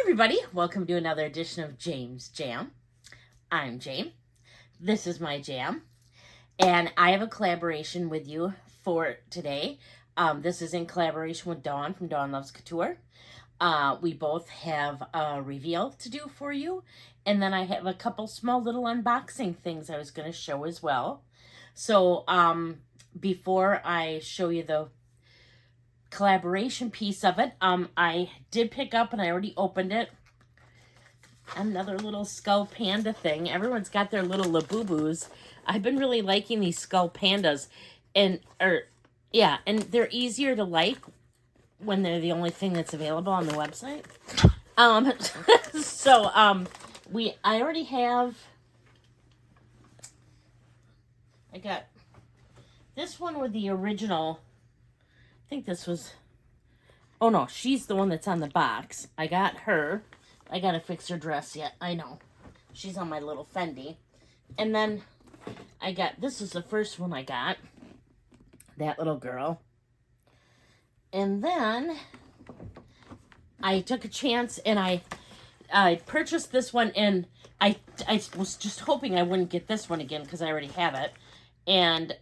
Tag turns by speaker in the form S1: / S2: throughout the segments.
S1: Everybody, welcome to another edition of Jame's Jam. I'm Jame. This is my jam, and I have a collaboration with you for today. This is in collaboration with Dawn from Dawn Loves Couture. We both have a reveal to do for you, and then I have a couple small little unboxing things I was going to show as well. So before I show you the collaboration piece of it, I did pick up, and I already opened it, another little Skullpanda thing. Everyone's got their little Labubu's. I've been really liking these Skullpandas, and they're easier to like when they're the only thing that's available on the website. I already have, I got this one with the original. I think this was, oh no, she's the one that's on the box. I got her. I gotta fix her dress yet. I know. She's on my little Fendi. And then I got, this is the first one I got. That little girl. And then I took a chance and I purchased this one, and I was just hoping I wouldn't get this one again because I already have it. And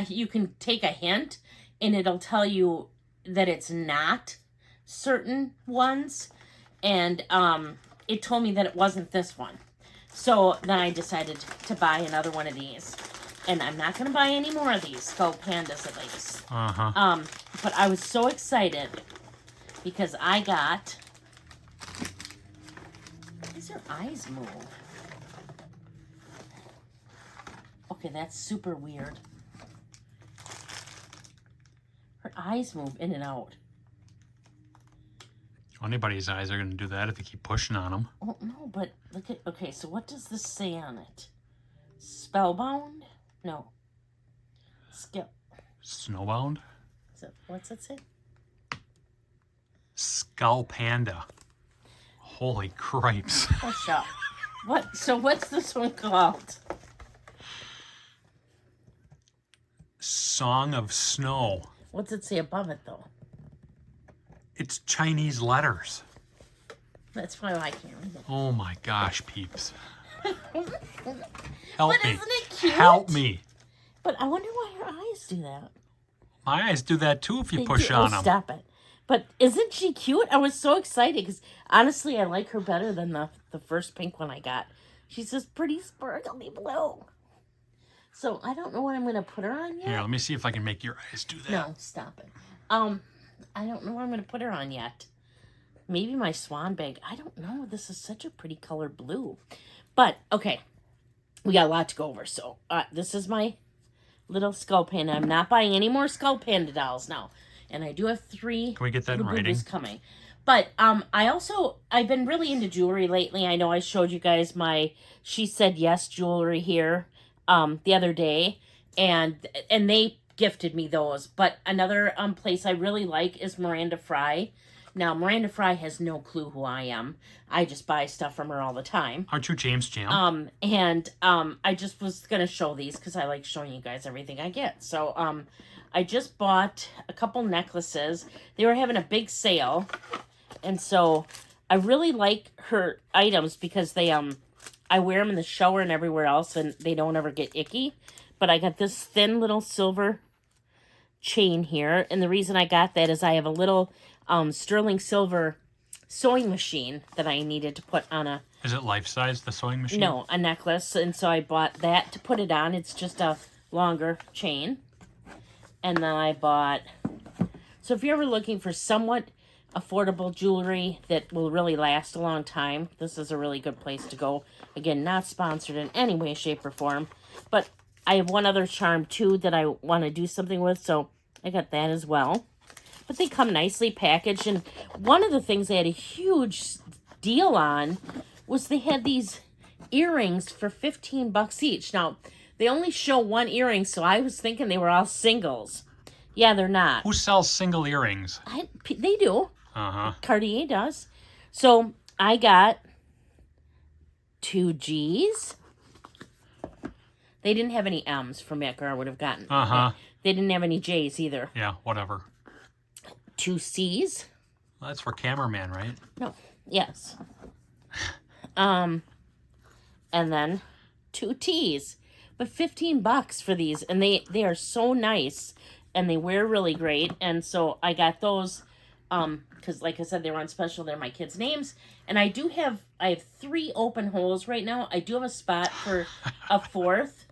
S1: you can take a hint and it'll tell you that it's not certain ones. And it told me that it wasn't this one. So then I decided to buy another one of these. And I'm not going to buy any more of these Skullpandas at least. But I was so excited because I got, why does her eyes move? Okay, that's super weird. Her eyes move in and out.
S2: Anybody's eyes are going to do that if you keep pushing on them.
S1: Oh, no, but look at, okay, so what does this say on it? Spellbound? No.
S2: Snowbound?
S1: What's it say?
S2: Skullpanda. Holy cripes.
S1: Oh, shut up. So what's this one called?
S2: Song of Snow.
S1: What's it say above it, though?
S2: It's Chinese letters.
S1: That's why I can't read it.
S2: Oh my gosh, peeps. Help
S1: But
S2: me.
S1: isn't it cute?
S2: Help me.
S1: But I wonder why her eyes do that.
S2: My eyes do that too if you
S1: They
S2: push
S1: do.
S2: on
S1: Oh,
S2: them.
S1: stop it. But isn't she cute? I was so excited because honestly, I like her better than the first pink one I got. She's this pretty sparkly blue. So I don't know what I'm going to put her on yet.
S2: Here, let me see if I can make your eyes do that.
S1: No, stop it. I don't know what I'm going to put her on yet. Maybe my swan bag. I don't know. This is such a pretty color blue. But, okay. We got a lot to go over. So, this is my little Skullpanda. I'm not buying any more Skullpanda dolls now. And I do have 3.
S2: Can we get that in writing?
S1: Coming. But, I've been really into jewelry lately. I know I showed you guys my She Said Yes jewelry here the other day. And they gifted me those. But another place I really like is Miranda Fry. Now, Miranda Fry has no clue who I am. I just buy stuff from her all the time.
S2: Aren't you James Jam?
S1: I just was going to show these because I like showing you guys everything I get. So, I just bought a couple necklaces. They were having a big sale. And so, I really like her items because they, I wear them in the shower and everywhere else and they don't ever get icky. But I got this thin little silver chain here. And the reason I got that is I have a little sterling silver sewing machine that I needed to put on a...
S2: Is it life-size, the sewing machine?
S1: No, a necklace. And so I bought that to put it on. It's just a longer chain. And then I bought... So if you're ever looking for somewhat affordable jewelry that will really last a long time, this is a really good place to go. Again, not sponsored in any way, shape, or form. But I have one other charm, too, that I want to do something with. So I got that as well. But they come nicely packaged. And one of the things they had a huge deal on was they had these earrings for $15 each. Now, they only show one earring, so I was thinking they were all singles. Yeah, they're not.
S2: Who sells single earrings?
S1: They do.
S2: Uh-huh.
S1: Cartier does. So I got 2 G's. They didn't have any M's for Mick, or I would have gotten.
S2: Uh-huh.
S1: They didn't have any J's either.
S2: Yeah, whatever.
S1: 2 C's.
S2: Well, that's for cameraman, right?
S1: No. Yes. And then 2 T's. But $15 for these, and they are so nice, and they wear really great. And so I got those, because like I said, they were on special. They're my kids' names, and I have 3 open holes right now. I do have a spot for a 4th.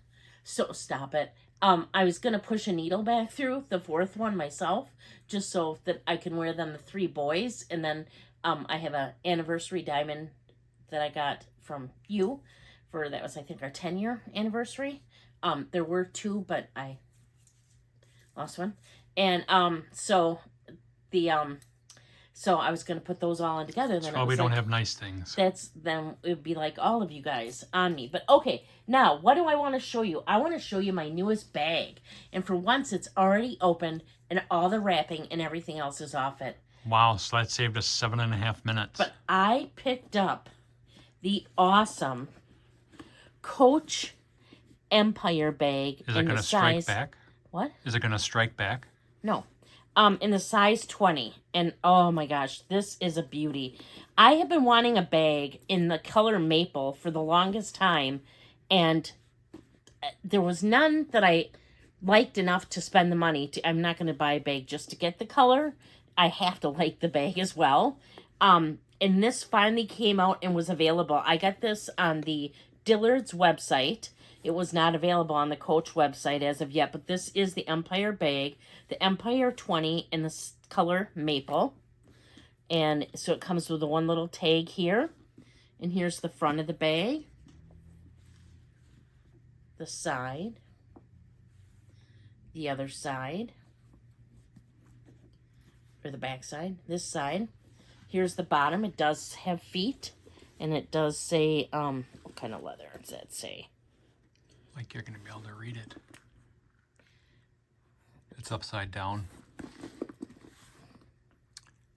S1: So stop it. I was gonna push a needle back through the 4th one myself, just so that I can wear them the 3 boys, and then I have a anniversary diamond that I got from you. That was, I think, our 10-year anniversary. There were 2, but I lost one. And so I was gonna put those all in together.
S2: That's why we don't have nice things.
S1: Then it would be like all of you guys on me. But okay, now what do I want to show you? I want to show you my newest bag. And for once, it's already opened, and all the wrapping and everything else is off it.
S2: Wow, so that saved us 7.5 minutes.
S1: But I picked up the awesome Coach Empire bag.
S2: Is it going to strike back?
S1: What?
S2: Is it going to strike back?
S1: No. In the size 20. And oh my gosh, this is a beauty. I have been wanting a bag in the color maple for the longest time, and there was none that I liked enough to spend the money to. I'm not going to buy a bag just to get the color. I have to like the bag as well. And this finally came out and was available. I got this on the Dillard's website. It was not available on the Coach website as of yet, but this is the Empire bag, the Empire 20 in the color maple. And so it comes with a one little tag here. And here's the front of the bag, the side, the other side, or the back side, this side. Here's the bottom. It does have feet, and it does say, what kind of leather does that say?
S2: Like you're going to be able to read it. It's upside down.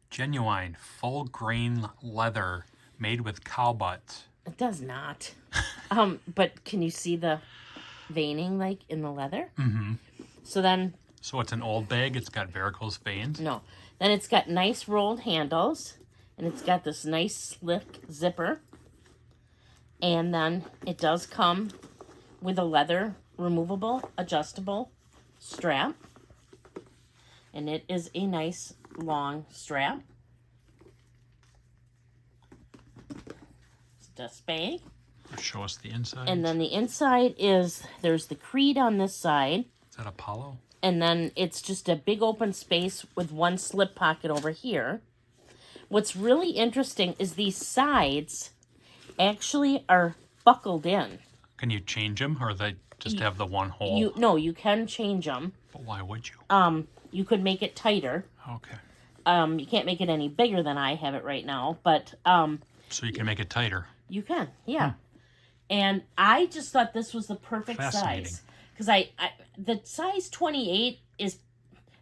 S2: Genuine, full grain leather made with cow butts.
S1: It does not. But can you see the veining like in the leather?
S2: Mm-hmm.
S1: So
S2: it's an old bag. It's got varicose veins.
S1: No. Then it's got nice rolled handles, and it's got this nice slick zipper. And then it does come with a leather removable, adjustable strap. And it is a nice long strap. It's a dust bag.
S2: Show us the inside.
S1: And then the inside there's the Creed on this side.
S2: Is that Apollo?
S1: And then it's just a big open space with one slip pocket over here. What's really interesting is these sides actually are buckled in.
S2: Can you change them, or they just have the one hole?
S1: You can change them.
S2: But why would you?
S1: You could make it tighter.
S2: Okay.
S1: You can't make it any bigger than I have it right now, but
S2: so you can make it tighter.
S1: You can, yeah. And I just thought this was the perfect size. Because the size 28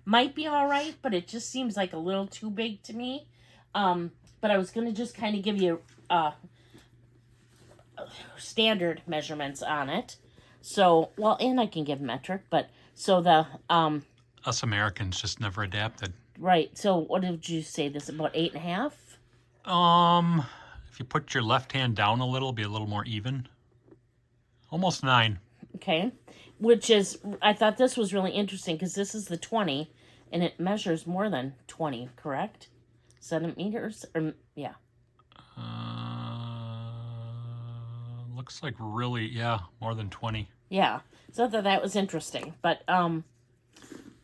S1: might be all right, but it just seems like a little too big to me. But I was going to just kind of give you standard measurements on it. So, well, and I can give metric, but so the...
S2: Us Americans just never adapted.
S1: Right. So what did you say? This about 8.5?
S2: If you put your left hand down a little, be a little more even. Almost 9.
S1: Okay. Which is, I thought this was really interesting because this is the 20 and it measures more than 20, correct? Centimeters? Or, yeah.
S2: Looks like really, yeah, more than 20.
S1: Yeah. So I thought that was interesting. But, and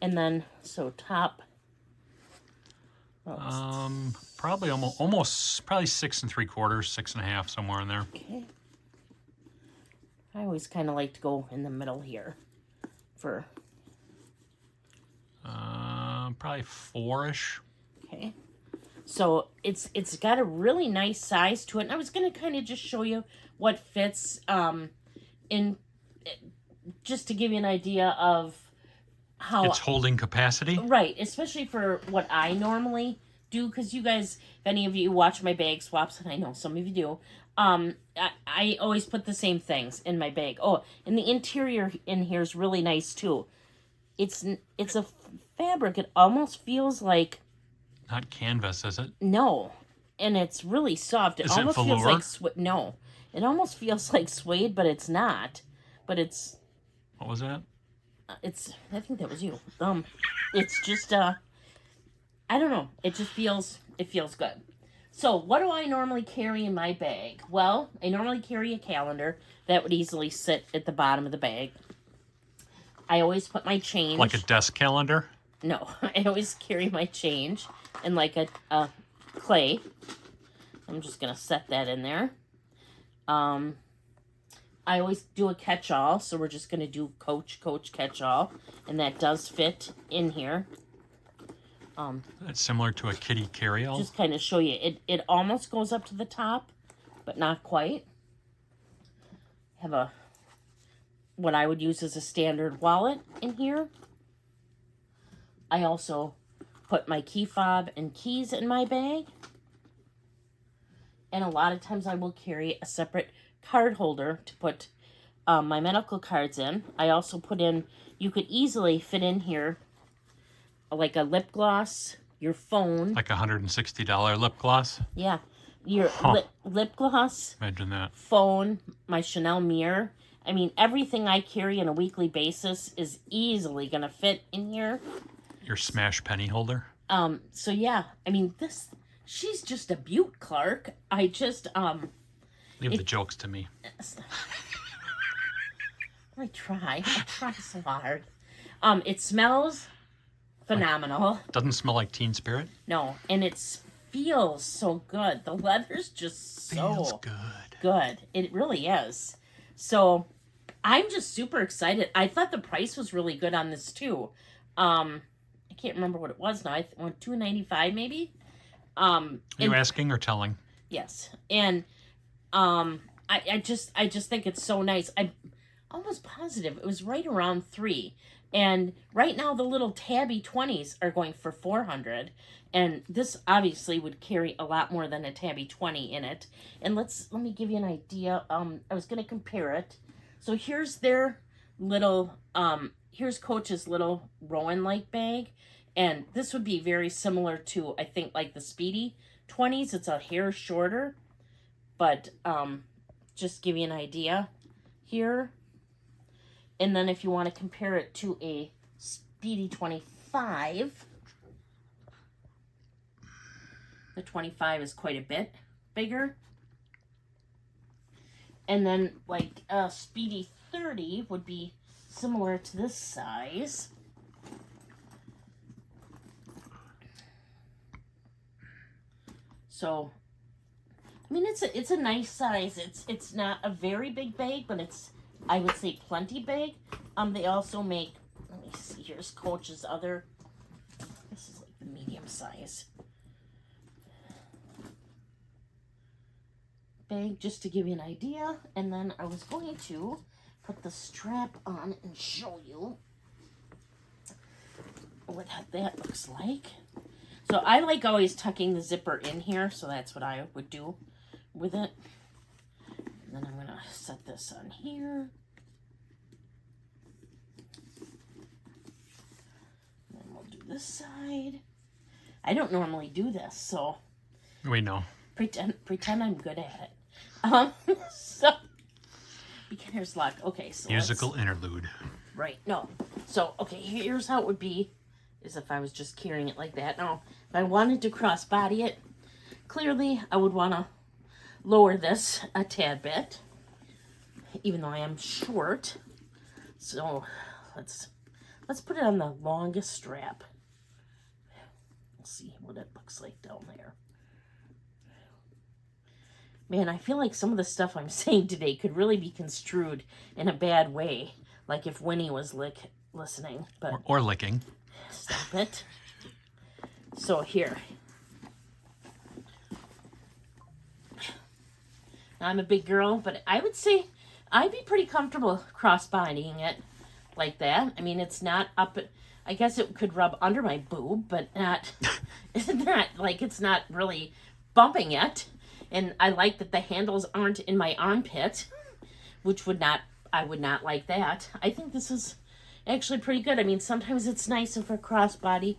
S1: then, so top.
S2: Probably almost, probably 6 3/4, 6.5, somewhere in there.
S1: Okay. I always kind of like to go in the middle here for...
S2: probably 4-ish.
S1: Okay. So it's got a really nice size to it. And I was going to kind of just show you what fits in, just to give you an idea of how...
S2: It's holding capacity?
S1: Right, especially for what I normally do, because you guys, if any of you watch my bag swaps, and I know some of you do, I always put the same things in my bag. Oh, and the interior in here is really nice too. It's a fabric. It almost feels like
S2: Not canvas, is it?
S1: no, and it's really soft. It
S2: Is it
S1: almost feels
S2: velour?
S1: like no. It almost feels like suede, but it's not. But it's
S2: What was that?
S1: it's. I think that was you. It's just I don't know. It just feels good. So what do I normally carry in my bag? Well, I normally carry a calendar that would easily sit at the bottom of the bag. I always put my change.
S2: Like a desk calendar?
S1: No, I always carry my change in like a clay. I'm just gonna set that in there. I always do a catch-all, so we're just gonna do Coach catch-all, and that does fit in here.
S2: That's similar to a kitty carry-all.
S1: Just kind of show you. It almost goes up to the top, but not quite. Have what I would use as a standard wallet in here. I also put my key fob and keys in my bag. And a lot of times I will carry a separate card holder to put my medical cards in. I also put in, you could easily fit in here like a lip gloss, your phone.
S2: Like a $160 lip gloss?
S1: Yeah. Your lip gloss.
S2: Imagine that.
S1: Phone, my Chanel mirror. I mean, everything I carry on a weekly basis is easily going to fit in here.
S2: Your smash penny holder?
S1: So yeah, I mean, she's just a beaut, Clark. I just,
S2: Leave the jokes to me.
S1: I try so hard. It smells phenomenal.
S2: Doesn't smell like Teen Spirit?
S1: No, and it feels so good. The leather's just
S2: Feels
S1: so
S2: good.
S1: It really is. So I'm just super excited. I thought the price was really good on this too. I can't remember what it was now. I want $2.95 maybe.
S2: Are you asking or telling?
S1: Yes, and I just think it's so nice. I'm almost positive it was right around $3. And right now the little tabby 20s are going for $400, and this obviously would carry a lot more than a tabby 20 in it. And let me give you an idea. I was going to compare it. So here's their little here's Coach's little Rowan-like bag, and this would be very similar to, I think, like the Speedy 20s. It's a hair shorter, but just give you an idea here. And then if you want to compare it to a Speedy 25, the 25 is quite a bit bigger. And then like a Speedy 30 would be similar to this size. So, I mean, it's a nice size. It's not a very big bag, but it's, I would say, plenty big. They also make, let me see, here's Coach's other, this is like the medium size bag, just to give you an idea. And then I was going to put the strap on and show you what that looks like. So I like always tucking the zipper in here, so that's what I would do with it. And then I'm going to set this on here. And then we'll do this side. I don't normally do this, so
S2: We know.
S1: pretend I'm good at it. So beginner's luck. Okay, so
S2: Musical interlude.
S1: right, no. So, okay, here's how it would be, is if I was just carrying it like that. Now, if I wanted to crossbody it, clearly I would want to lower this a tad bit, even though I am short. So, let's put it on the longest strap. We'll see what it looks like down there. Man, I feel like some of the stuff I'm saying today could really be construed in a bad way, like if Winnie was listening. But
S2: Or licking.
S1: stop it. So here. Now, I'm a big girl, but I would say I'd be pretty comfortable cross-bodying it like that. I mean, it's not up. I guess it could rub under my boob, but not. It's not like it's not really bumping it. And I like that the handles aren't in my armpit, which I would not like that. I think this is actually pretty good. I mean, sometimes it's nice if a crossbody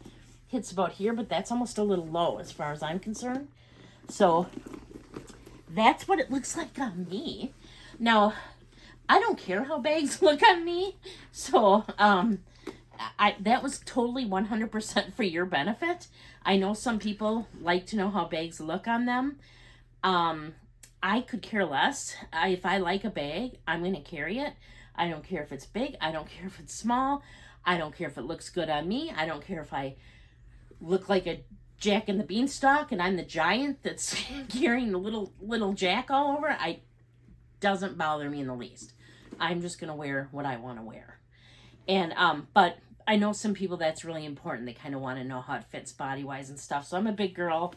S1: hits about here, but that's almost a little low as far as I'm concerned. So that's what it looks like on me. Now, I don't care how bags look on me. So, that was totally 100% for your benefit. I know some people like to know how bags look on them. I could care less. If I like a bag, I'm going to carry it. I don't care if it's big. I don't care if it's small. I don't care if it looks good on me. I don't care if I look like a Jack and the Beanstalk and I'm the giant that's carrying the little Jack all over. It doesn't bother me in the least. I'm just going to wear what I want to wear. And, but I know some people that's really important. They kind of want to know how it fits body-wise and stuff. So I'm a big girl,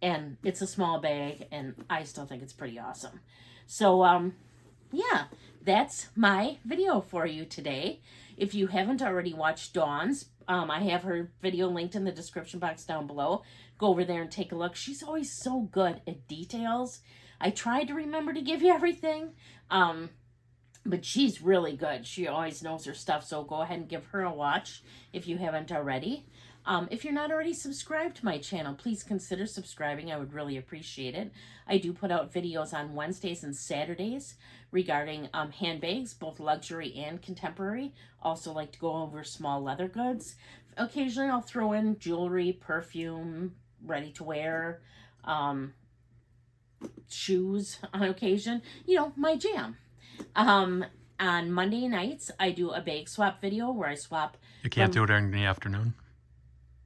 S1: and it's a small bag, and I still think it's pretty awesome. So, yeah, that's my video for you today. If you haven't already watched Dawn's, I have her video linked in the description box down below. Go over there and take a look. She's always so good at details. I tried to remember to give you everything, but she's really good. She always knows her stuff, so go ahead and give her a watch if you haven't already. If you're not already subscribed to my channel, please consider subscribing. I would really appreciate it. I do put out videos on Wednesdays and Saturdays regarding handbags, both luxury and contemporary. Also like to go over small leather goods. Occasionally I'll throw in jewelry, perfume, ready to wear, shoes on occasion. You know, my jam. On Monday nights, I do a bag swap video where I swap.
S2: You can't do it during the afternoon?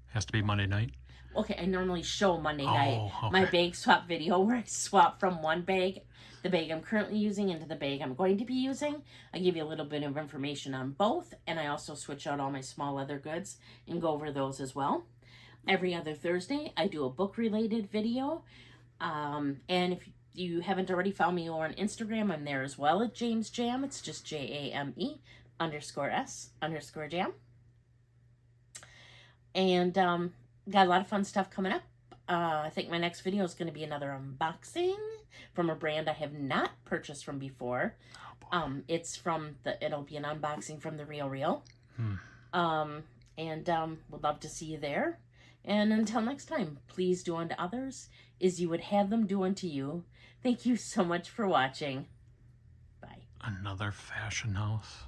S2: Has to be Monday night?
S1: Okay, I normally show Monday night
S2: okay.
S1: my bag swap video where I swap from one bag, the bag I'm currently using, into the bag I'm going to be using. I give you a little bit of information on both, and I also switch out all my small leather goods and go over those as well. Every other Thursday, I do a book-related video, and if you haven't already found me over on Instagram, I'm there as well at James Jam. It's just JAME_S_Jam. And got a lot of fun stuff coming up. I think my next video is going to be another unboxing from a brand I have not purchased from before. It's from it'll be an unboxing from the Real. And would love to see you there. And until next time, please do unto others as you would have them do unto you. Thank you so much for watching. Bye.
S2: Another fashion house.